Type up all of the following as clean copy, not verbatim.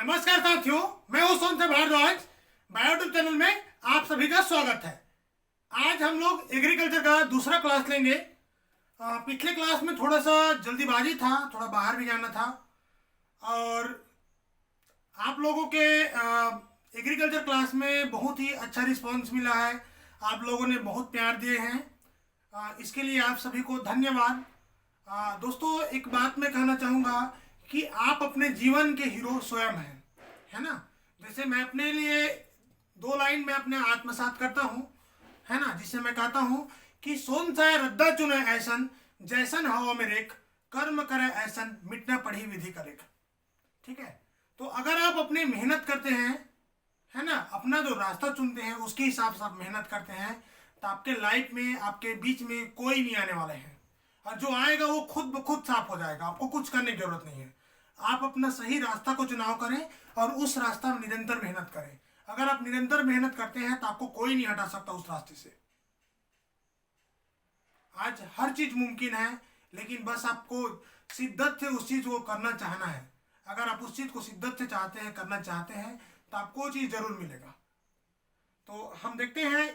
नमस्कार साथियों, मैं हूं सोनसे भारद्वाज। बायोट्यूब चैनल में आप सभी का स्वागत है। आज हम लोग एग्रीकल्चर का दूसरा क्लास लेंगे। पिछले क्लास में थोड़ा सा जल्दीबाजी था, थोड़ा बाहर भी जाना था और आप लोगों के एग्रीकल्चर क्लास में बहुत ही अच्छा रिस्पांस मिला है। आप लोगों ने बहुत प्यार दिए हैं, इसके लिए आप सभी को धन्यवाद। दोस्तों, एक बात मैं कहना चाहूँगा कि आप अपने जीवन के हीरो स्वयं हैं, है ना। जैसे मैं अपने लिए दो लाइन में अपने आत्मसात करता हूँ, है ना, जिससे मैं कहता हूँ कि सोन सा रद्दा चुने ऐसन, जैसन हवा में रेख, कर्म करे ऐसन, मिटना पड़ी विधि का लेख। ठीक है, तो अगर आप अपनी मेहनत करते हैं, है ना, अपना जो रास्ता चुनते हैं उसके हिसाब से आप मेहनत करते हैं, तो आपके लाइफ में, आपके बीच में कोई नहीं आने वाले हैं, और जो आएगा वो खुद ब खुद साफ हो जाएगा। आपको कुछ करने की जरूरत नहीं है। आप अपना सही रास्ता को चुनाव करें और उस रास्ता में निरंतर मेहनत करें। अगर आप निरंतर मेहनत करते हैं तो आपको कोई नहीं हटा सकता उस रास्ते से। आज हर चीज मुमकिन है, लेकिन बस आपको शिद्दत से उस चीज को करना चाहना है। अगर आप उस चीज को शिद्दत से चाहते हैं, करना चाहते हैं, तो आपको वो चीज जरूर मिलेगा। तो हम देखते हैं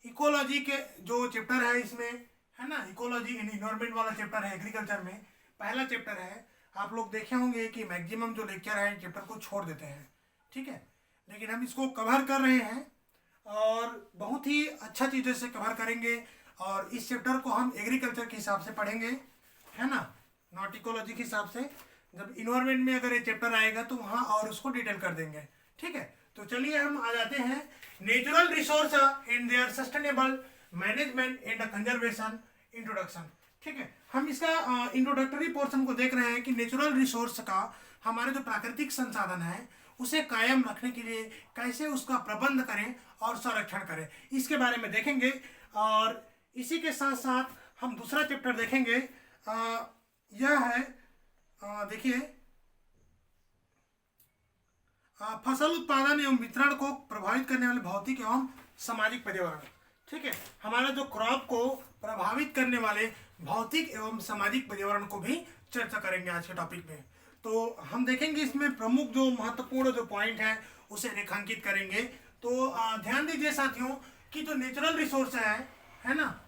इकोलॉजी के जो चैप्टर है इसमें, है ना, इकोलॉजी इन इन्वायरमेंट वाला चैप्टर है एग्रीकल्चर में, पहला चैप्टर है। आप लोग देखे होंगे कि मैक्सिमम जो लेक्चर है चैप्टर को छोड़ देते हैं, ठीक है, लेकिन हम इसको कवर कर रहे हैं और बहुत ही अच्छा चीज़ों से कवर करेंगे। और इस चैप्टर को हम एग्रीकल्चर के हिसाब से पढ़ेंगे, है ना, नॉट इकोलॉजी के हिसाब से। जब इन्वायरमेंट में अगर ये चैप्टर आएगा तो वहाँ और उसको डिटेल कर देंगे, ठीक है। तो चलिए हम आ जाते हैं natural resource and their sustainable management and conservation introduction. ठीक है, हम इसका इंट्रोडक्टरी पोर्शन को देख रहे हैं कि नेचुरल रिसोर्स का, हमारे जो प्राकृतिक संसाधन है उसे कायम रखने के लिए कैसे उसका प्रबंध करें और संरक्षण करें, इसके बारे में देखेंगे। और इसी के साथ साथ हम दूसरा चैप्टर देखेंगे। यह है, देखिए, फसल उत्पादन एवं वितरण को प्रभावित करने वाले भौतिक एवं सामाजिक पर्यावरण। ठीक है, हमारा जो क्रॉप को प्रभावित करने वाले भौतिक एवं सामाजिक पर्यावरण को भी चर्चा करेंगे आज के टॉपिक में। तो हम देखेंगे इसमें प्रमुख जो महत्वपूर्ण जो पॉइंट है उसे रेखांकित करेंगे। तो ध्यान दीजिए साथियों कि जो नेचुरल रिसोर्स है ना,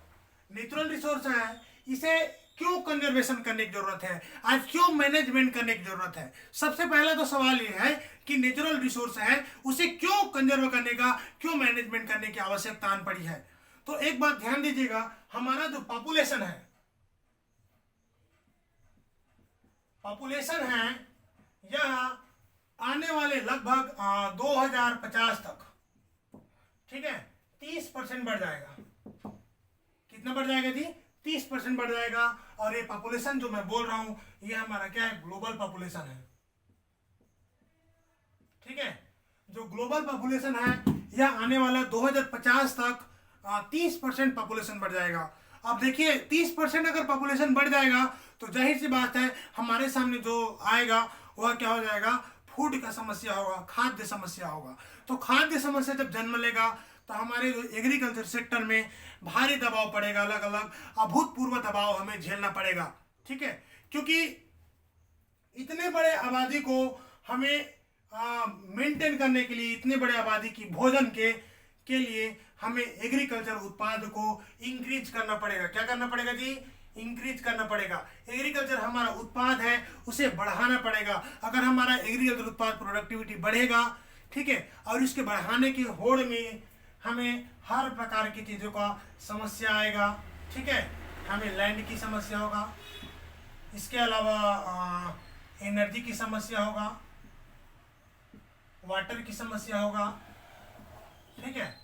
नेचुरल रिसोर्स है, इसे क्यों कंजर्वेशन करने की जरूरत है, आज क्यों मैनेजमेंट करने की जरूरत है। सबसे पहला तो सवाल ये है कि नेचुरल रिसोर्स है उसे क्यों कंजर्व करने का, क्यों मैनेजमेंट करने की आवश्यकता आन पड़ी है। तो एक बात ध्यान दीजिएगा, हमारा जो पॉपुलेशन है यह आने वाले लगभग 2050 तक, ठीक है, 30% बढ़ जाएगा। कितना बढ़ जाएगा जी? 30% बढ़ जाएगा। और ये पॉपुलेशन जो मैं बोल रहा हूं ये हमारा क्या है, ग्लोबल पॉपुलेशन है। ठीक है, जो ग्लोबल पॉपुलेशन है यह आने वाला 2050 तक 30% पॉपुलेशन बढ़ जाएगा। अब देखिए 30% अगर पॉपुलेशन बढ़ जाएगा तो जाहिर सी बात है हमारे सामने जो आएगा वह क्या हो जाएगा, फूड का समस्या होगा, खाद्य समस्या होगा। तो खाद्य समस्या जब जन्म लेगा तो हमारे जो एग्रीकल्चर सेक्टर में भारी दबाव पड़ेगा, अलग अलग अभूतपूर्व दबाव हमें झेलना पड़ेगा। ठीक है, क्योंकि इतने बड़े आबादी को हमें मेंटेन करने के लिए, इतने बड़े आबादी की भोजन के लिए हमें एग्रीकल्चर उत्पाद को इंक्रीज करना पड़ेगा। क्या करना पड़ेगा जी? इंक्रीज करना पड़ेगा। एग्रीकल्चर हमारा उत्पाद है उसे बढ़ाना पड़ेगा। अगर हमारा एग्रीकल्चर उत्पाद प्रोडक्टिविटी बढ़ेगा, ठीक है, और इसके बढ़ाने की होड़ में हमें हर प्रकार की चीज़ों का समस्या आएगा। ठीक है, हमें लैंड की समस्या होगा, इसके अलावा एनर्जी की समस्या होगा, वाटर की समस्या होगा। ठीक है,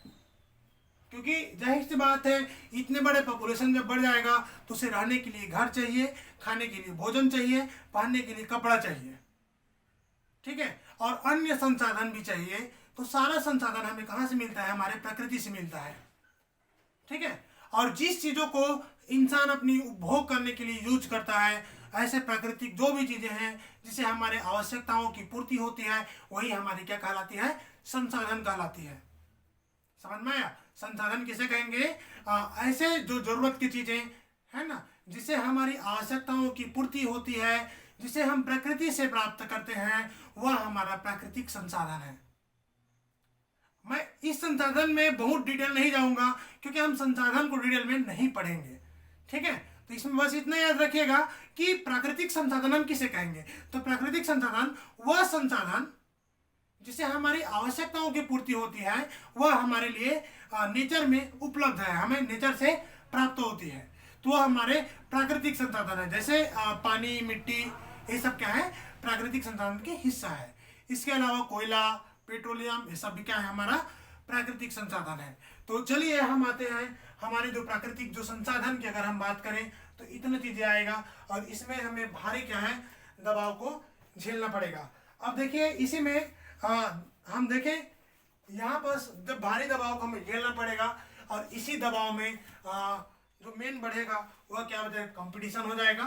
क्योंकि जाहिर सी बात है इतने बड़े पॉपुलेशन जब बढ़ जाएगा तो उसे रहने के लिए घर चाहिए, खाने के लिए भोजन चाहिए, पहनने के लिए कपड़ा चाहिए, ठीक है, और अन्य संसाधन भी चाहिए। तो सारा संसाधन हमें कहाँ से मिलता है? हमारे प्रकृति से मिलता है। ठीक है, और जिस चीज़ों को इंसान अपनी उपभोग करने के लिए यूज करता है, ऐसे प्राकृतिक जो भी चीज़ें हैं जिससे हमारे आवश्यकताओं की पूर्ति होती है, वही हमारी क्या कहलाती है? संसाधन कहलाती है। समझ में आया? संसाधन किसे कहेंगे? ऐसे जो जरूरत की चीजें है ना, जिससे हमारी आवश्यकताओं की पूर्ति होती है, जिसे हम प्रकृति से प्राप्त करते हैं वह हमारा प्राकृतिक संसाधन है। मैं इस संसाधन में बहुत डिटेल नहीं जाऊंगा क्योंकि हम संसाधन को डिटेल में नहीं पढ़ेंगे, ठीक है। तो इसमें बस इतना याद रखिएगा कि प्राकृतिक संसाधन हम किसे कहेंगे। तो प्राकृतिक संसाधन वह संसाधन जिससे हमारी आवश्यकताओं की पूर्ति होती है, वह हमारे लिए नेचर में उपलब्ध है, हमें नेचर से प्राप्त होती है, तो वह हमारे प्राकृतिक संसाधन है। जैसे पानी, मिट्टी, ये सब क्या है, प्राकृतिक संसाधन के हिस्सा है। इसके अलावा कोयला, पेट्रोलियम, ये सब भी क्या है, हमारा प्राकृतिक संसाधन है। तो चलिए हम आते हैं हमारे जो प्राकृतिक जो संसाधन की अगर हम बात करें तो इतनी चीजें आएगा, और इसमें हमें भारी क्या है, दबाव को झेलना पड़ेगा। अब देखिए इसी में हम देखें यहाँ पर जब भारी दबाव को हमें झेलना पड़ेगा, और इसी दबाव में जो मेन बढ़ेगा वह क्या हो जाएगा, कंपटीशन हो जाएगा,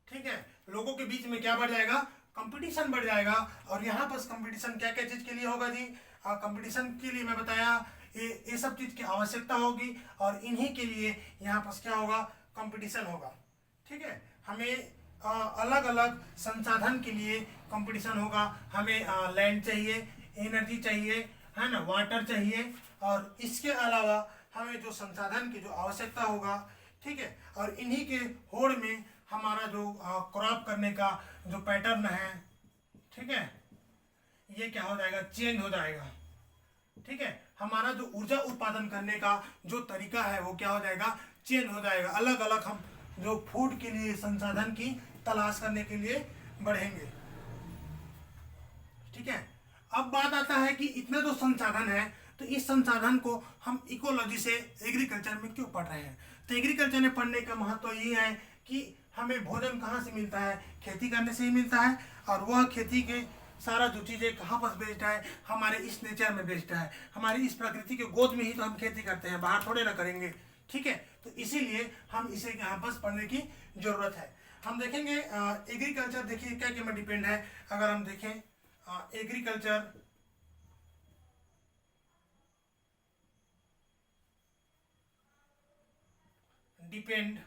ठीक है। लोगों के बीच में क्या बढ़ जाएगा, कंपटीशन बढ़ जाएगा। और यहाँ पर कंपटीशन क्या क्या चीज के लिए होगा जी, कंपटीशन के लिए मैं बताया ये सब चीज की आवश्यकता होगी, और इन्हीं के लिए यहाँ पर क्या होगा, कंपटीशन होगा, ठीक है। हमें अलग अलग संसाधन के लिए कंपटीशन होगा। हमें लैंड चाहिए, एनर्जी चाहिए, है ना, वाटर चाहिए, और इसके अलावा हमें जो संसाधन की जो आवश्यकता होगा, ठीक है। और इन्हीं के होड़ में हमारा जो क्रॉप करने का जो पैटर्न है, ठीक है, ये क्या हो जाएगा, चेंज हो जाएगा, ठीक है। हमारा जो ऊर्जा उत्पादन करने का जो तरीका है वो क्या हो जाएगा, चेंज हो जाएगा। अलग अलग हम जो फूड के लिए संसाधन की तलाश करने के लिए बढ़ेंगे, ठीक है। अब बात आता है कि इतने जो संसाधन है, तो इस संसाधन को हम इकोलॉजी से एग्रीकल्चर में क्यों पढ़ रहे हैं। तो एग्रीकल्चर में पढ़ने का महत्व ये है कि हमें भोजन कहाँ से मिलता है, खेती करने से ही मिलता है, और वह खेती के सारा जो चीज़ें कहाँ पर बेस्ड है, हमारे इस नेचर में बेस्ड है, हमारी इस प्रकृति के गोद में ही तो हम खेती करते हैं, बाहर थोड़े ना करेंगे, ठीक है। तो इसीलिए हम इसे यहाँ पर पढ़ने की जरूरत है। हम देखेंगे एग्रीकल्चर, देखिए क्या क्या में डिपेंड है। अगर हम देखें एग्रीकल्चर डिपेंड,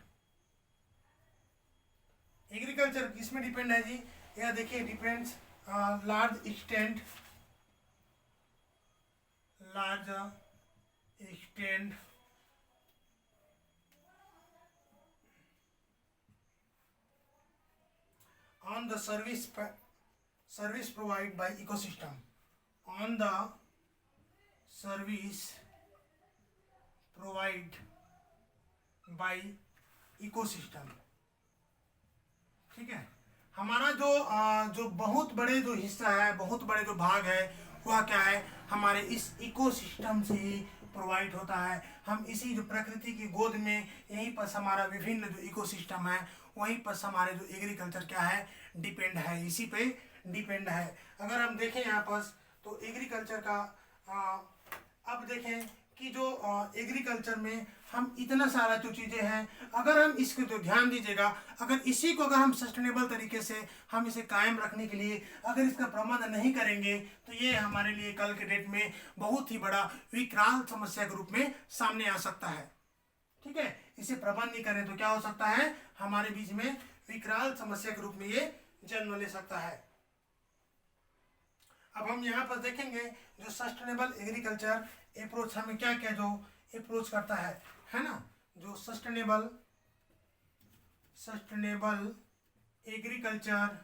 एग्रीकल्चर किसमें डिपेंड है जी, यह देखिए depends large extent on the service provided by ecosystem, on the service provided by ecosystem, ठीक है। हमारा जो बहुत बड़े जो हिस्सा है, बहुत बड़े जो भाग है, वह क्या है, हमारे इस इकोसिस्टम से ही प्रोवाइड होता है। हम इसी जो प्रकृति की गोद में, यहीं पर हमारा विभिन्न जो इकोसिस्टम है, वहीं पर हमारे जो एग्रीकल्चर क्या है, डिपेंड है, इसी पे डिपेंड है। अगर हम देखें यहाँ पर तो एग्रीकल्चर का अब देखें कि जो एग्रीकल्चर में हम इतना सारा जो चीज़ें हैं, अगर हम इसको जो ध्यान दीजिएगा, अगर इसी को अगर हम सस्टेनेबल तरीके से हम इसे कायम रखने के लिए अगर इसका प्रबंध नहीं करेंगे, तो ये हमारे लिए कल के डेट में बहुत ही बड़ा विकराल समस्या के रूप में सामने आ सकता है, ठीक है। इसे प्रबंध नहीं करें तो क्या हो सकता है, हमारे बीच में विकराल समस्या के रूप में ये जन्म ले सकता है। अब हम यहाँ पर देखेंगे जो सस्टेनेबल एग्रीकल्चर अप्रोच हमें क्या क्या जो अप्रोच करता है ना, जो सस्टेनेबल एग्रीकल्चर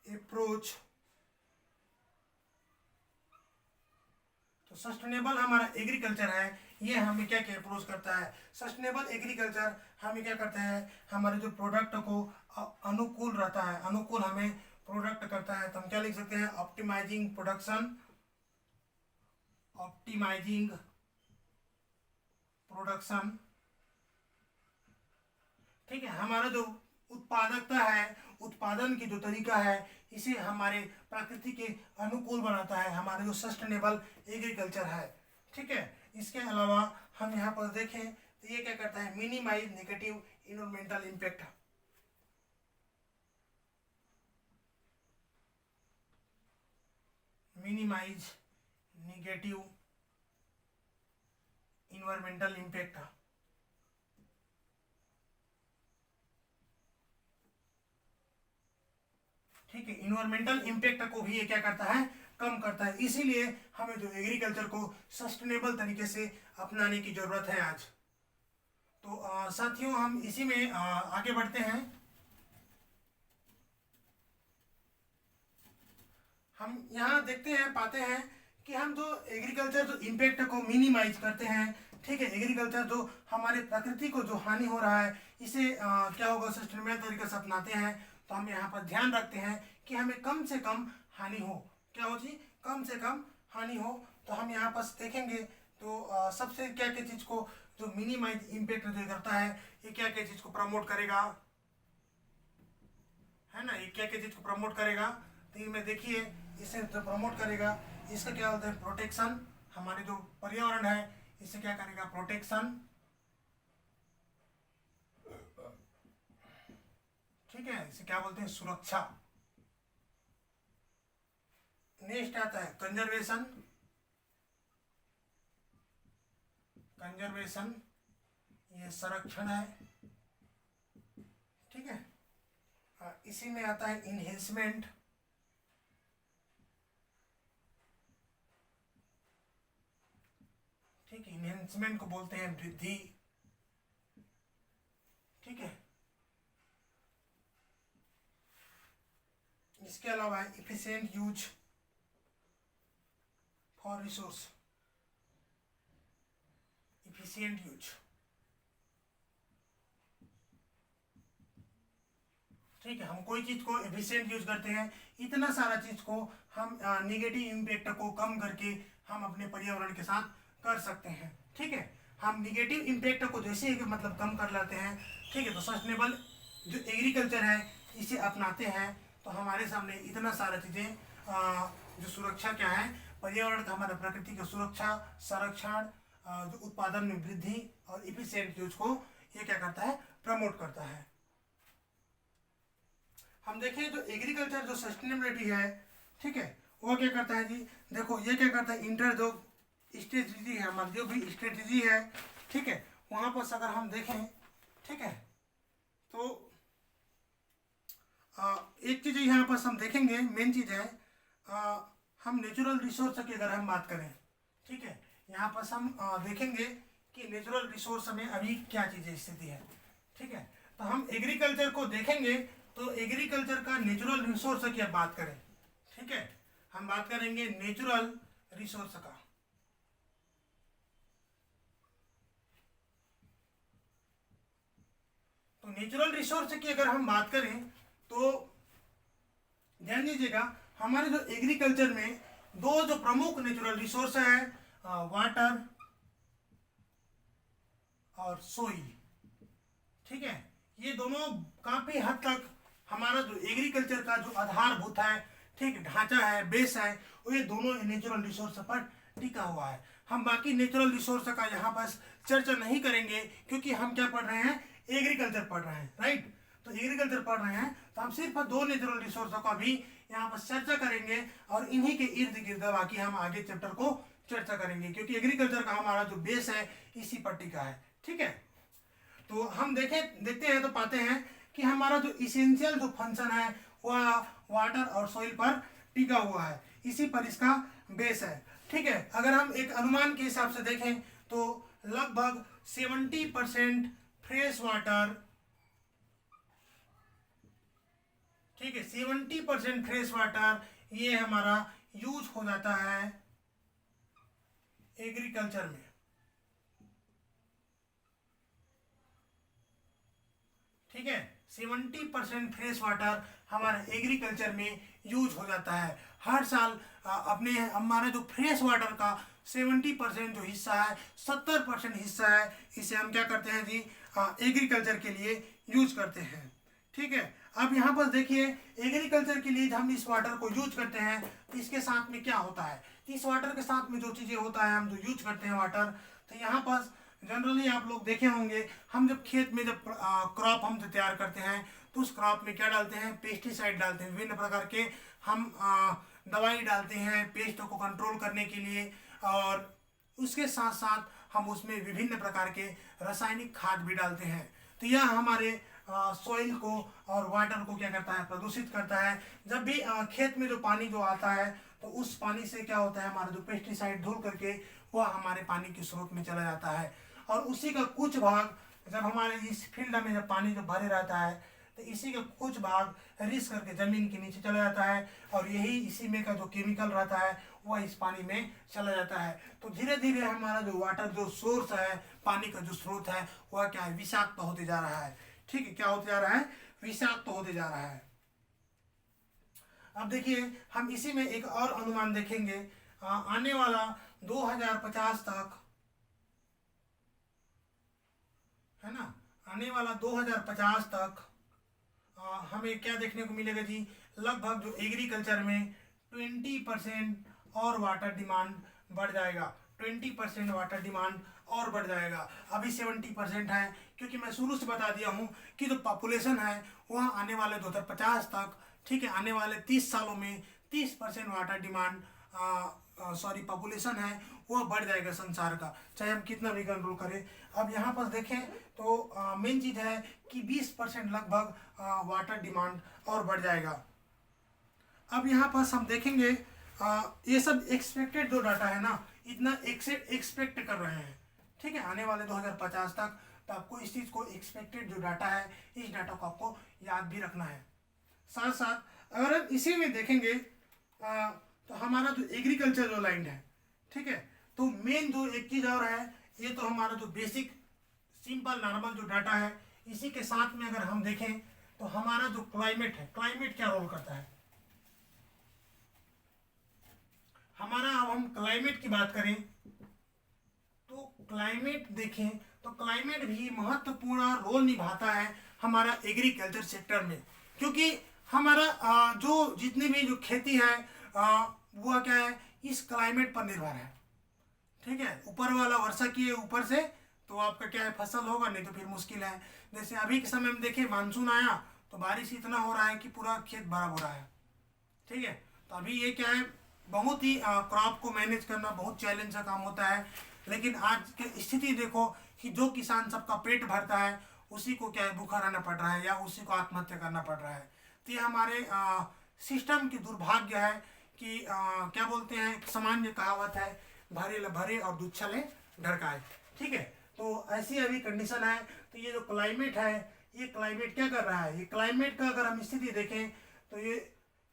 अप्रोच, तो सस्टेनेबल हमारा एग्रीकल्चर है, ये हमें क्या क्या अप्रोच करता है। सस्टेनेबल एग्रीकल्चर हमें क्या करता है, हमारे जो प्रोडक्ट को अनुकूल रहता है, अनुकूल हमें प्रोडक्ट करता है। तो हम क्या लिख सकते हैं, ऑप्टिमाइजिंग प्रोडक्शन, ठीक है। हमारा जो उत्पादकता है, उत्पादन की जो तरीका है, इसे हमारे प्रकृति के अनुकूल बनाता है, हमारे जो सस्टेनेबल एग्रीकल्चर है, ठीक है। इसके अलावा हम यहाँ पर देखें तो ये क्या करता है, minimise negative environmental impact, minimise negative environmental impact. ठीक है, इन्वायरमेंटल इम्पैक्ट को भी ये क्या करता है, कम करता है। इसीलिए हमें जो एग्रीकल्चर को सस्टेनेबल तरीके से अपनाने की जरूरत है आज। तो साथियों हम इसी में आगे बढ़ते हैं। हम यहाँ देखते हैं, पाते हैं कि हम जो एग्रीकल्चर जो इम्पैक्ट को मिनिमाइज करते हैं, ठीक है, एग्रीकल्चर जो हमारे प्रकृति को जो हानि हो रहा है इसे क्या होगा, सस्टेनेबल तरीके से अपनाते हैं। तो हम यहाँ पर ध्यान रखते हैं कि हमें कम से कम हानि हो, क्या हो जी, कम से कम हानि हो। तो हम यहाँ पर देखेंगे तो सबसे क्या क्या चीज़ को जो मिनिमाइज इम्पैक्ट जो करता है, ये क्या क्या चीज़ को प्रमोट करेगा, है ना, ये क्या क्या चीज़ को प्रमोट करेगा। तो ये में देखिए, इसे जो प्रमोट करेगा इसका क्या होता है, प्रोटेक्शन। हमारे जो पर्यावरण है इसे क्या करेगा, प्रोटेक्शन। ठीक है, इसे क्या बोलते हैं, सुरक्षा। नेक्स्ट आता है कंजर्वेशन। कंजर्वेशन ये संरक्षण है। ठीक है, इसी में आता है इनहेंसमेंट। ठीक है, इनहेंसमेंट को बोलते हैं वृद्धि। ठीक है, इसके अलावा efficient use for resource, efficient use. ठीक है, हम कोई चीज को एफिशिएंट यूज करते हैं, इतना सारा चीज को हम निगेटिव इम्पैक्ट को कम करके हम अपने पर्यावरण के साथ कर सकते हैं। ठीक है, हम निगेटिव इम्पैक्ट को जैसे ही मतलब कम कर लेते हैं, ठीक है, तो सस्टेनेबल जो एग्रीकल्चर है इसे अपनाते हैं, तो हमारे सामने इतना सारा चीज़ें जो सुरक्षा क्या है, पर्यावरण का, हमारा प्रकृति का सुरक्षा, संरक्षण, जो उत्पादन में वृद्धि और इफिशिएंट यूज को ये क्या करता है, प्रमोट करता है। हम देखें जो एग्रीकल्चर जो सस्टेनेबिलिटी है, ठीक है, वो क्या करता है जी, देखो ये क्या करता है, इंटर जो स्ट्रेटजी है, हमारी जो भी स्ट्रेटजी है, ठीक है, वहाँ पर अगर हम देखें, ठीक है, तो एक चीज़ यहाँ पर हम देखेंगे, मेन चीज़ है, हम नेचुरल रिसोर्स की अगर हम बात करें, ठीक है, यहाँ पर हम देखेंगे कि नेचुरल रिसोर्स में अभी क्या चीज़ें स्थिति है। ठीक है, तो हम एग्रीकल्चर को देखेंगे, तो एग्रीकल्चर का नेचुरल रिसोर्स की अब बात करें, ठीक है, हम बात करेंगे नेचुरल रिसोर्स का। तो नेचुरल रिसोर्स की अगर हम बात करें तो ध्यान दीजिएगा, हमारे जो एग्रीकल्चर में दो जो प्रमुख नेचुरल रिसोर्स है, वाटर और सोइल। ठीक है, ये दोनों काफी हद तक हमारा जो एग्रीकल्चर का जो आधारभूत है, ठीक, ढांचा है, बेस है, वो ये दोनों नेचुरल रिसोर्स पर टिका हुआ है। हम बाकी नेचुरल रिसोर्स का यहाँ पर चर्चा नहीं करेंगे, क्योंकि हम क्या पढ़ रहे हैं, एग्रीकल्चर पढ़ रहे हैं, राइट। तो एग्रीकल्चर पढ़ रहे हैं तो हम सिर्फ दो नेचुरल रिसोर्सों का भी यहाँ पर चर्चा करेंगे, और इन्हीं के इर्द गिर्द बाकी हम आगे चैप्टर को चर्चा करेंगे, क्योंकि एग्रीकल्चर का हमारा जो बेस है इसी पर टिका है। ठीक है, तो हम देखते हैं तो पाते हैं कि हमारा जो इसेंशियल जो फंक्शन है वह वाटर और सॉइल पर टिका हुआ है, इसी पर इसका बेस है। ठीक है, अगर हम एक अनुमान के हिसाब से देखें तो लगभग 70% फ्रेश वाटर, ठीक है, 70% फ्रेश वाटर ये हमारा यूज हो जाता है एग्रीकल्चर में। ठीक है, 70% फ्रेश वाटर हमारे एग्रीकल्चर में यूज हो जाता है हर साल। अपने हमारा जो फ्रेश वाटर का 70% जो हिस्सा है, 70% हिस्सा है, इसे हम क्या करते हैं जी, एग्रीकल्चर के लिए यूज करते हैं। ठीक है, अब यहाँ पर देखिए, एग्रीकल्चर के लिए हम इस वाटर को यूज करते हैं, तो इसके साथ में क्या होता है, इस वाटर के साथ में जो चीज़ें होता है, हम जो यूज करते हैं वाटर, तो यहाँ पर जनरली आप लोग देखे होंगे, हम जब खेत में जब क्रॉप हम जो तैयार करते हैं, तो उस क्रॉप में क्या डालते हैं, पेस्टिसाइड डालते हैं, विभिन्न प्रकार के हम दवाई डालते हैं पेस्ट को कंट्रोल करने के लिए, और उसके साथ साथ हम उसमें विभिन्न प्रकार के रासायनिक खाद भी डालते हैं। तो यह हमारे सॉइल को और वाटर को क्या करता है, प्रदूषित करता है। जब भी खेत में जो पानी जो आता है तो उस पानी से क्या होता है, हमारा जो पेस्टिसाइड धुल करके वह हमारे पानी के स्रोत में चला जाता है। और उसी का कुछ भाग जब हमारे इस फील्ड में जब पानी जो भरे रहता है तो इसी का कुछ भाग रिस करके जमीन के नीचे चला जाता है और यही इसी में का जो केमिकल रहता है वह इस पानी में चला जाता है। तो धीरे धीरे हमारा जो वाटर जो सोर्स है, पानी का जो स्रोत है, वह क्या है, विषाक्त होते जा रहा है। ठीक है, क्या होते जा रहा है, विषाक्त होते जा रहा है। अब देखिए हम इसी में एक और अनुमान देखेंगे। आने वाला 2050 तक, है ना, आने वाला 2050 तक हमें क्या देखने को मिलेगा जी, लगभग जो एग्रीकल्चर में 20% और वाटर डिमांड बढ़ जाएगा। 20% वाटर डिमांड और बढ़ जाएगा। अभी 70% है, क्योंकि मैं शुरू से बता दिया हूँ कि जो पॉपुलेशन है वह आने वाले 2050 तक, ठीक है, आने वाले 30 सालों में 30% वाटर डिमांड पॉपुलेशन है वह बढ़ जाएगा संसार का, चाहे हम कितना भी कंट्रोल करें। अब यहाँ पर देखें तो मेन चीज़ है कि 20% लगभग वाटर डिमांड और बढ़ जाएगा। अब यहाँ पर हम देखेंगे ये सब एक्सपेक्टेड जो डाटा है ना, इतना एक्सपेक्ट कर रहे हैं, ठीक है, आने वाले 2050 तक। तो आपको इस चीज़ को एक्सपेक्टेड जो डाटा है, इस डाटा को आपको याद भी रखना है। साथ साथ अगर हम इसी में देखेंगे तो हमारा जो एग्रीकल्चर जो लाइन है, ठीक है, तो मेन जो एक चीज़ और है, ये तो हमारा जो बेसिक सिंपल नॉर्मल जो डाटा है, इसी के साथ में अगर हम देखें तो हमारा जो क्लाइमेट है, क्लाइमेट क्या रोल करता है हमारा। अब हम क्लाइमेट की बात करें तो क्लाइमेट देखें तो क्लाइमेट भी महत्वपूर्ण रोल निभाता है हमारा एग्रीकल्चर सेक्टर में, क्योंकि हमारा जो जितनी भी जो खेती है वह क्या है, इस क्लाइमेट पर निर्भर है। ठीक है, ऊपर वाला वर्षा किए ऊपर से तो आपका क्या है, फसल होगा, नहीं तो फिर मुश्किल है। जैसे अभी के समय में देखें, मानसून आया तो बारिश इतना हो रहा है कि पूरा खेत भरा हो रहा है। ठीक है, तो अभी ये क्या है, बहुत ही क्रॉप को मैनेज करना बहुत चैलेंज का काम होता है। लेकिन आज की स्थिति देखो कि जो किसान सबका पेट भरता है उसी को क्या है, भूखा रहना पड़ रहा है या उसी को आत्महत्या करना पड़ रहा है। तो ये हमारे सिस्टम की दुर्भाग्य है कि क्या बोलते हैं, एक सामान्य कहावत है, भरे ल भरे और दूध छले ढरकाए। ठीक है, तो ऐसी अभी कंडीशन है। तो ये जो क्लाइमेट है, ये क्लाइमेट क्या कर रहा है, ये क्लाइमेट का अगर हम स्थिति देखें तो ये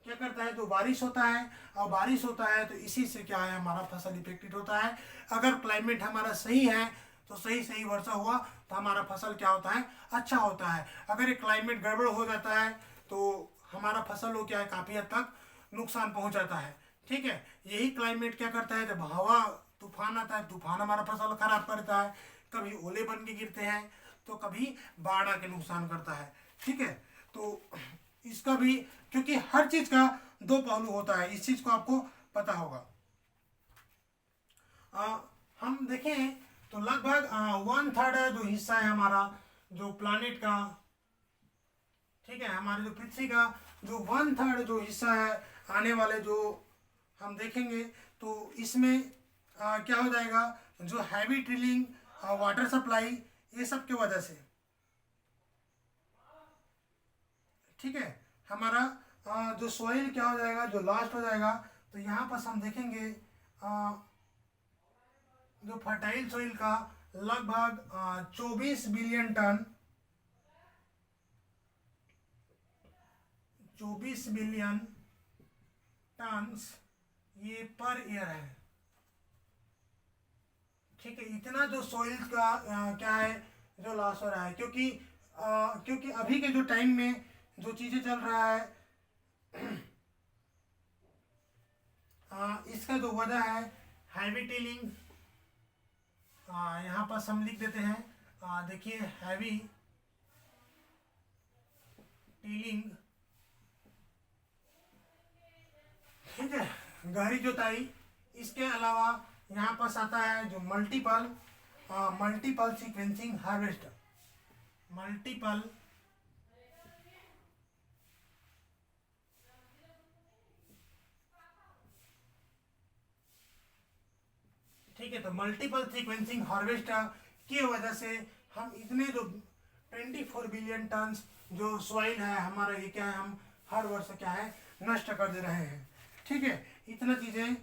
क्या करता है, तो बारिश होता है और बारिश होता है तो इसी से क्या है, हमारा फसल इफेक्टेड होता है। अगर क्लाइमेट हमारा सही है तो सही वर्षा हुआ तो हमारा फसल क्या होता है, अच्छा होता है। अगर ये क्लाइमेट गड़बड़ हो जाता है तो हमारा फसल को क्या है, काफ़ी हद तक नुकसान पहुंचाता है। ठीक है, यही क्लाइमेट क्या करता है, जब हवा तूफान आता है, तूफान हमारा फसल खराब करता है, कभी ओले बन के गिरते हैं तो कभी बाढ़ आके नुकसान करता है। ठीक है, तो इसका भी, क्योंकि हर चीज का दो पहलू होता है, इस चीज को आपको पता होगा। हम देखें तो लगभग 1/3 जो हिस्सा है हमारा जो प्लानिट का, ठीक है, हमारे जो पृथ्वी का जो 1/3 जो हिस्सा है, आने वाले जो हम देखेंगे तो इसमें क्या हो जाएगा, जो हैवी ड्रिलिंग, वाटर सप्लाई, ये सब की वजह से, ठीक है, हमारा जो सॉइल क्या हो जाएगा, जो लास्ट हो जाएगा। तो यहाँ पर हम देखेंगे जो फर्टाइल सॉइल का लगभग 24 बिलियन टन, 24 बिलियन टन्स ये पर ईयर है। ठीक है, इतना जो सॉइल का क्या है, जो लॉस हो रहा है, क्योंकि अभी के जो टाइम में जो चीज़ें चल रहा है इसका जो वजह है हैवी टिलिंग, यहाँ पर हम लिख देते हैं, देखिए हैवी टिलिंग, ठीक है, गहरी जुताई। इसके अलावा यहाँ पर आता है जो मल्टीपल सीक्वेंसिंग हार्वेस्टर, मल्टीपल ठीक है। तो मल्टीपल सीक्वेंसिंग हार्वेस्टर की वजह से हम इतने जो 24 बिलियन टन जो सॉइल है हमारा, ये क्या है, हम हर वर्ष क्या है नष्ट कर दे रहे हैं। ठीक है, इतना चीज़ें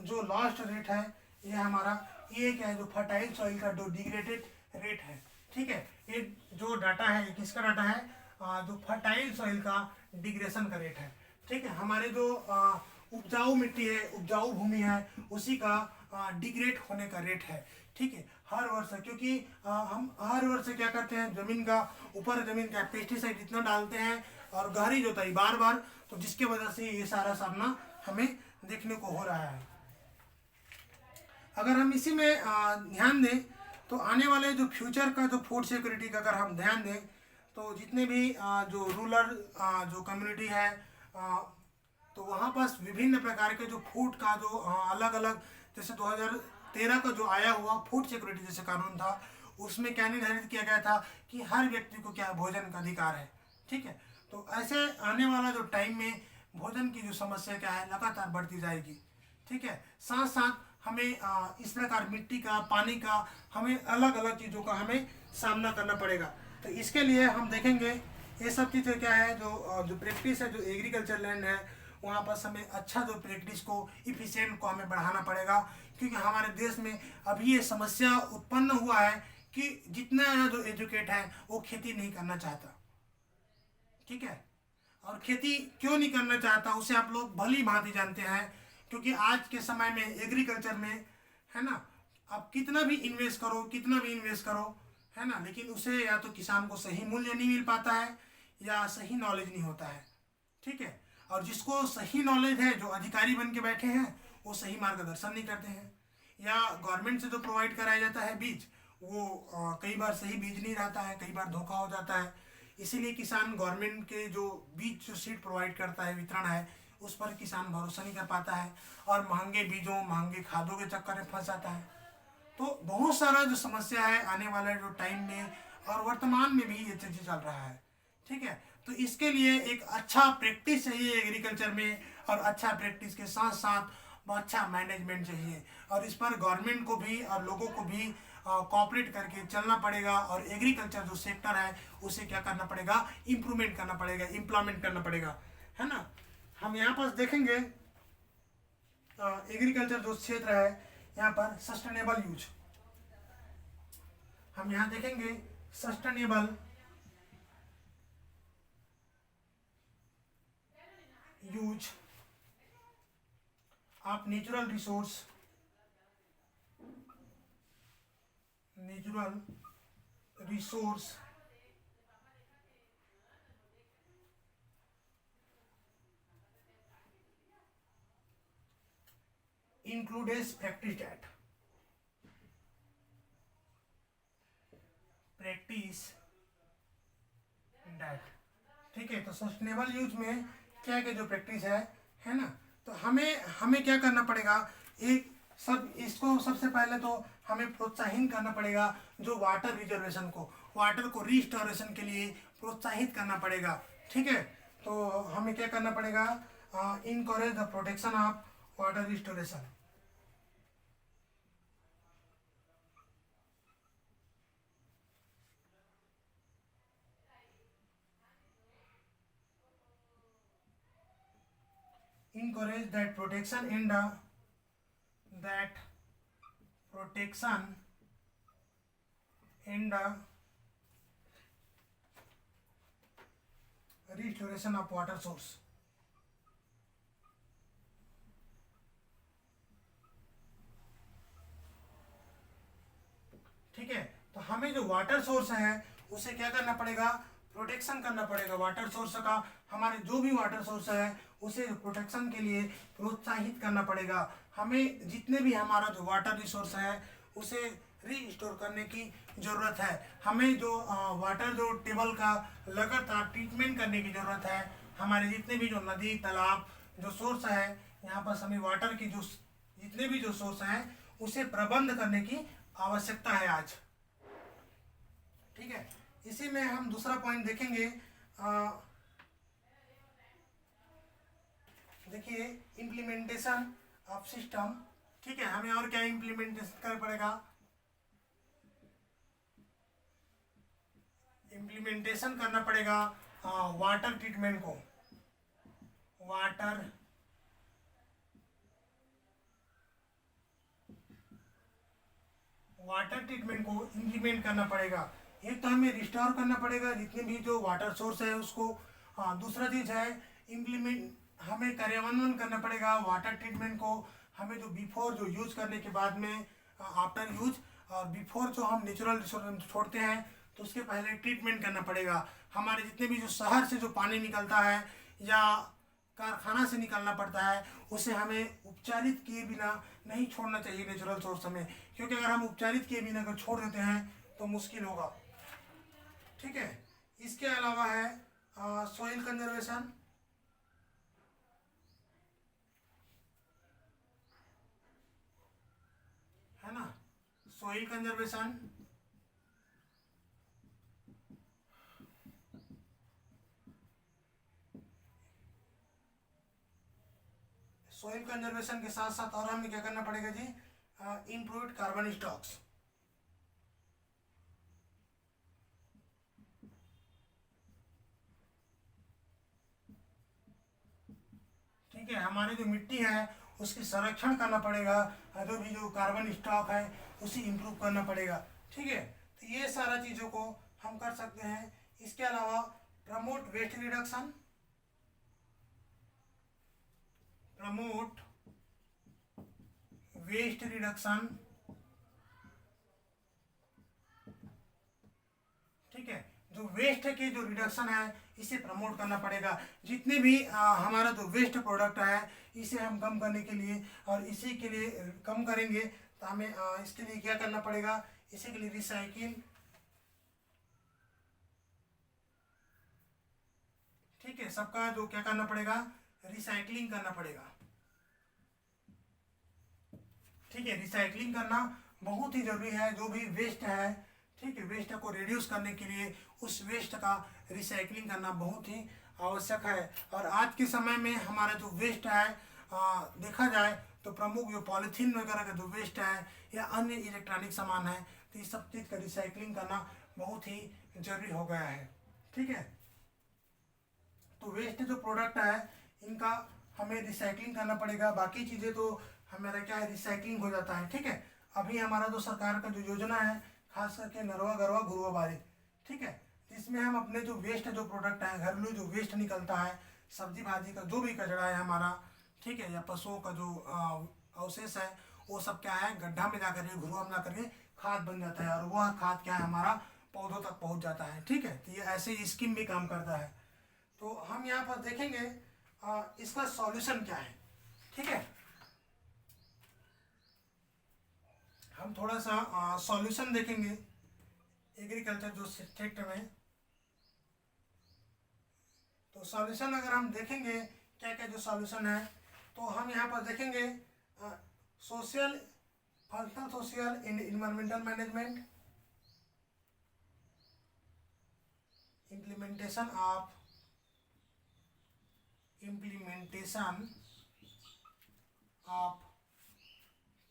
जो लास्ट रेट है ये हमारा, ये क्या है, जो फर्टाइल सॉइल का जो डिग्रेडेड रेट है। ठीक है, ये जो डाटा है ये किसका डाटा है, जो फर्टाइल सॉइल का डिग्रेशन का रेट है। ठीक है, हमारे जो उपजाऊ मिट्टी है, उपजाऊ भूमि है, उसी का डिग्रेड होने का रेट है। ठीक है, हर वर्ष, क्योंकि हम हर वर्ष क्या करते हैं, जमीन का ऊपर जमीन का पेस्टिसाइड इतना डालते हैं और गहरी जोताई बार बार, तो जिसके वजह से ये सारा सामना हमें देखने को हो रहा है। अगर हम इसी में ध्यान दें तो आने वाले जो फ्यूचर का जो फूड सिक्योरिटी का अगर हम ध्यान दें तो जितने भी जो रूरल जो कम्युनिटी है, तो वहाँ पर विभिन्न प्रकार के जो फूड का जो अलग अलग, जैसे 2013 का जो आया हुआ फूड सिक्योरिटी जैसे कानून था, उसमें क्या निर्धारित किया गया था कि हर व्यक्ति को क्या भोजन का अधिकार है। ठीक है, तो ऐसे आने वाला जो टाइम में भोजन की जो समस्या क्या है लगातार बढ़ती जाएगी। ठीक है, साथ साथ हमें इस प्रकार मिट्टी का, पानी का, हमें अलग अलग चीज़ों का हमें सामना करना पड़ेगा। तो इसके लिए हम देखेंगे ये सब चीज़ें क्या है, जो प्रैक्टिस है, जो एग्रीकल्चर लैंड है, वहाँ पर हमें अच्छा जो प्रैक्टिस को, इफिशिएंट को हमें बढ़ाना पड़ेगा। क्योंकि हमारे देश में अभी ये समस्या उत्पन्न हुआ है कि जितना जो एजुकेट है वो खेती नहीं करना चाहता। ठीक है, और खेती क्यों नहीं करना चाहता उसे आप लोग भली भांति जानते हैं, क्योंकि आज के समय में एग्रीकल्चर में, है ना, आप कितना भी इन्वेस्ट करो, है ना, लेकिन उसे या तो किसान को सही मूल्य नहीं मिल पाता है या सही नॉलेज नहीं होता है। ठीक है, और जिसको सही नॉलेज है, जो अधिकारी बन के बैठे हैं, वो सही मार्गदर्शन नहीं करते हैं, या गवर्नमेंट से जो प्रोवाइड कराया जाता है बीज, वो कई बार सही बीज नहीं रहता है, कई बार धोखा हो जाता है। इसीलिए किसान गवर्नमेंट के जो बीज जो सीड प्रोवाइड करता है, वितरण है, उस पर किसान भरोसा नहीं कर पाता है और महंगे बीजों, महंगे खादों के चक्कर में फंस जाता है। तो बहुत सारा जो समस्या है आने वाले जो टाइम में और वर्तमान में भी ये चीज़ चल रहा है। ठीक है, तो इसके लिए एक अच्छा प्रैक्टिस चाहिए एग्रीकल्चर में, और अच्छा प्रैक्टिस के साथ साथ बहुत अच्छा मैनेजमेंट चाहिए, और इस पर गवर्नमेंट को भी और लोगों को भी कोऑपरेट करके चलना पड़ेगा। और एग्रीकल्चर जो सेक्टर है उसे क्या करना पड़ेगा, इम्प्रूवमेंट करना पड़ेगा, इम्प्लीमेंट करना पड़ेगा, है ना। हम यहाँ पर देखेंगे एग्रीकल्चर जो क्षेत्र है, यहाँ पर सस्टेनेबल यूज, हम यहाँ देखेंगे sustainable use of natural resource, includes practice that। ठीक है, तो सस्टेनेबल यूज में क्या क्या जो प्रैक्टिस है ना, तो हमें क्या करना पड़ेगा, एक सब इसको सबसे पहले तो हमें प्रोत्साहित करना पड़ेगा, जो वाटर रिजर्वेशन को, वाटर को रिस्टोरेशन के लिए प्रोत्साहित करना पड़ेगा। ठीक है, तो हमें क्या करना पड़ेगा, encourage the protection of water restoration. encourage that protection and restoration of water source। ठीक है, तो हमें जो वाटर सोर्स है उसे क्या करना पड़ेगा, प्रोटेक्शन करना पड़ेगा वाटर सोर्स का। हमारे जो भी वाटर सोर्स है उसे प्रोटेक्शन के लिए प्रोत्साहित करना पड़ेगा। हमें जितने भी हमारा जो वाटर रिसोर्स है उसे रीस्टोर करने की ज़रूरत है। हमें जो वाटर जो टेबल का लगातार ट्रीटमेंट करने की ज़रूरत है। हमारे जितने भी जो नदी, तालाब, जो सोर्स है, यहाँ पर हमें वाटर की जो जितने भी जो सोर्स हैं उसे प्रबंध करने की आवश्यकता है आज। ठीक है, इसी में हम दूसरा पॉइंट देखेंगे, देखिए इम्प्लीमेंटेशन ऑफ सिस्टम ठीक है, हमें और क्या इम्प्लीमेंटेशन करना पड़ेगा, इम्प्लीमेंटेशन करना पड़ेगा वाटर ट्रीटमेंट को, वाटर ट्रीटमेंट को इम्प्लीमेंट करना पड़ेगा। एक तो हमें रिस्टोर करना पड़ेगा जितने भी जो वाटर सोर्स है उसको। दूसरा चीज है इम्प्लीमेंट, हमें कार्यान्वयन करना पड़ेगा वाटर ट्रीटमेंट को। हमें जो बिफोर जो यूज करने के बाद में, आफ्टर यूज और बिफोर जो हम नेचुरल रिसोर्स छोड़ते हैं तो उसके पहले ट्रीटमेंट करना पड़ेगा। हमारे जितने भी जो शहर से जो पानी निकलता है या कारखाना से निकालना पड़ता है उसे हमें उपचारित किए बिना नहीं छोड़ना चाहिए नेचुरल सोर्स में, क्योंकि अगर हम उपचारित किए बिना अगर छोड़ देते हैं तो मुश्किल होगा। ठीक है, इसके अलावा है सोइल कंजर्वेशन, है ना, सोइल कंजर्वेशन। सोइल कंजर्वेशन के साथ साथ और हमें क्या करना पड़ेगा जी, इम्प्रूव्ड कार्बन स्टॉक्स। ठीक है, हमारी जो मिट्टी है उसकी संरक्षण करना पड़ेगा, जो भी जो कार्बन स्टॉक है उसे इम्प्रूव करना पड़ेगा। ठीक है, तो ये सारा चीज़ों को हम कर सकते हैं। इसके अलावा promote waste reduction, promote waste reduction. ठीक है, जो वेस्ट के जो रिडक्शन है इसे प्रमोट करना पड़ेगा। जितने भी हमारा जो वेस्ट प्रोडक्ट है इसे हम कम करने के लिए और इसी के लिए कम करेंगे तो हमें इसके लिए क्या करना पड़ेगा, इसी के लिए रिसाइकिल। ठीक है, सबका जो क्या करना पड़ेगा, रिसाइकलिंग करना पड़ेगा। ठीक है, रिसाइकलिंग करना बहुत ही जरूरी है। जो भी वेस्ट है, ठीक है, वेस्ट को रिड्यूस करने के लिए उस वेस्ट का रिसाइकलिंग करना बहुत ही आवश्यक है। और आज के समय में हमारा जो वेस्ट है देखा जाए तो प्रमुख जो पॉलीथीन वगैरह का जो वेस्ट है या अन्य इलेक्ट्रॉनिक सामान है तो इस सब चीज़ का रिसाइकलिंग करना बहुत ही जरूरी हो गया है। ठीक है, तो वेस्ट जो प्रोडक्ट है इनका हमें रिसाइकलिंग करना पड़ेगा। बाकी चीज़ें तो हमारा क्या है, रिसाइकलिंग हो जाता है। ठीक है, अभी हमारा जो सरकार का जो योजना है खास करके नरवा गरवा घुरवा बारी, ठीक है, जिसमें हम अपने जो वेस्ट जो प्रोडक्ट है, घरेलू जो वेस्ट निकलता है, सब्जी भाजी का जो भी कचरा है हमारा, ठीक है, या पशुओं का जो अवशेष है वो सब क्या है, गड्ढा में जाकर के घुरवा में जाकर के खाद बन जाता है और वह खाद क्या है हमारा पौधों तक पहुंच जाता है। ठीक है, तो ये ऐसे स्कीम भी काम करता है। तो हम यहाँ पर देखेंगे इसका सॉल्यूशन क्या है। ठीक है, हम थोड़ा सा सॉल्यूशन देखेंगे एग्रीकल्चर जो सेक्टर में। तो सॉल्यूशन अगर हम देखेंगे क्या क्या जो सॉल्यूशन है तो हम यहाँ पर देखेंगे social, functional social in environmental management, implementation of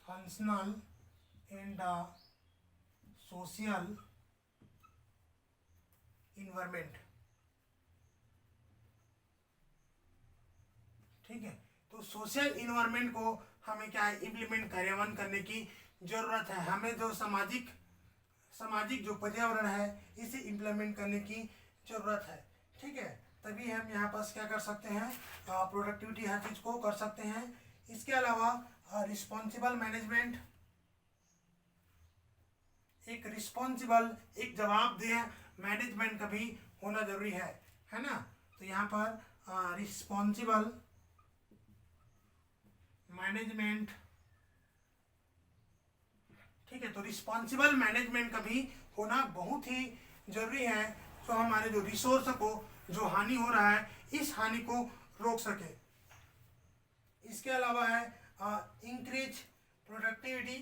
functional and social environment. ठीक है, तो सोशल इन्वायरमेंट को हमें क्या है, इम्प्लीमेंट कार्यान्वयन करने की जरूरत है। हमें जो सामाजिक जो पर्यावरण है इसे इम्प्लीमेंट करने की जरूरत है। ठीक है, तभी हम यहाँ पास क्या कर सकते हैं, प्रोडक्टिविटी हर चीज़ को कर सकते हैं। इसके अलावा रिस्पॉन्सिबल मैनेजमेंट, एक जवाबदेह मैनेजमेंट का भी होना जरूरी है ना। तो यहाँ पर रिस्पॉन्सिबल मैनेजमेंट, ठीक है, तो रिस्पॉन्सिबल मैनेजमेंट का भी होना बहुत ही जरूरी है, जो हमारे जो रिसोर्स को जो हानि हो रहा है इस हानि को रोक सके। इसके अलावा है इंक्रीज प्रोडक्टिविटी,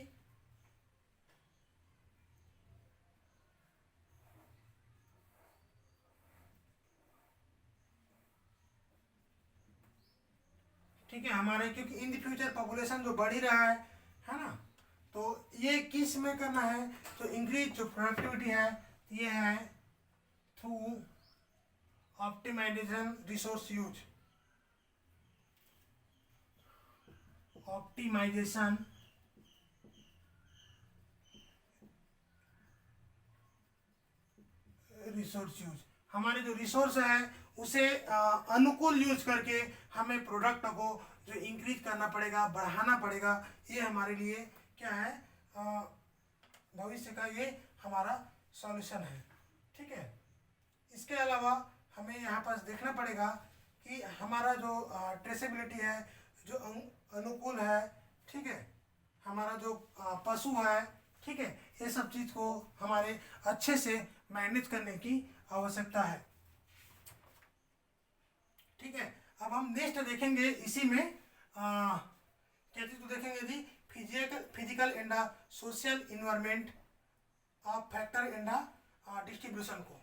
ठीक है, हमारे क्योंकि इन द फ्यूचर पॉपुलेशन जो बढ़ ही रहा है है ना। तो ये किस में करना है, तो इंक्रीज जो प्रोडक्टिविटी है ये है through optimisation resource use, optimisation resource use. हमारे जो रिसोर्स है उसे अनुकूल यूज करके हमें प्रोडक्ट को जो इंक्रीज करना पड़ेगा, बढ़ाना पड़ेगा। ये हमारे लिए क्या है, भविष्य का ये हमारा सॉल्यूशन है। ठीक है, इसके अलावा हमें यहाँ पर देखना पड़ेगा कि हमारा जो ट्रेसेबिलिटी है, जो अनुकूल है, ठीक है, हमारा जो पशु है, ठीक है, ये सब चीज़ को हमारे अच्छे से मैनेज करने की आवश्यकता है। ठीक है, अब हम नेक्स्ट देखेंगे इसी में क्या चीज़ को देखेंगे जी, physical and social environment of factor and distribution को।